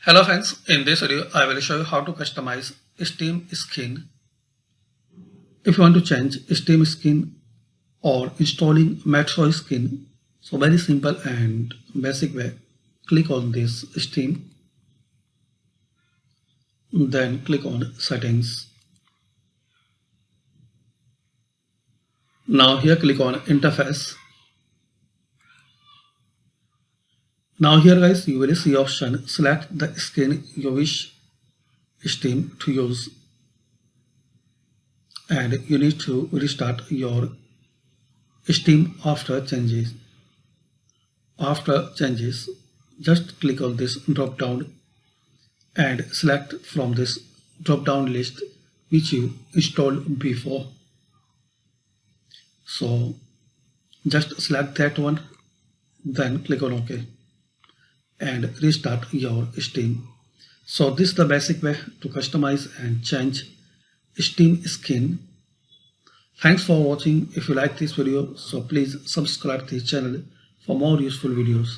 Hello friends, in this video I will show you how to customize Steam skin. If you want to change Steam skin or installing Metro skin, so very simple and basic way, click on this Steam, then click on settings. Now here click on interface. Now here guys you will see option select the skin you wish Steam to use, and you need to restart your Steam after changes. After changes, just click on this drop down and select from this drop down list which you installed before. So just select that one, then click on OK and restart your Steam. So this is the basic way to customize and change Steam skin. Thanks for watching. If you like this video, so please subscribe to the channel for more useful videos.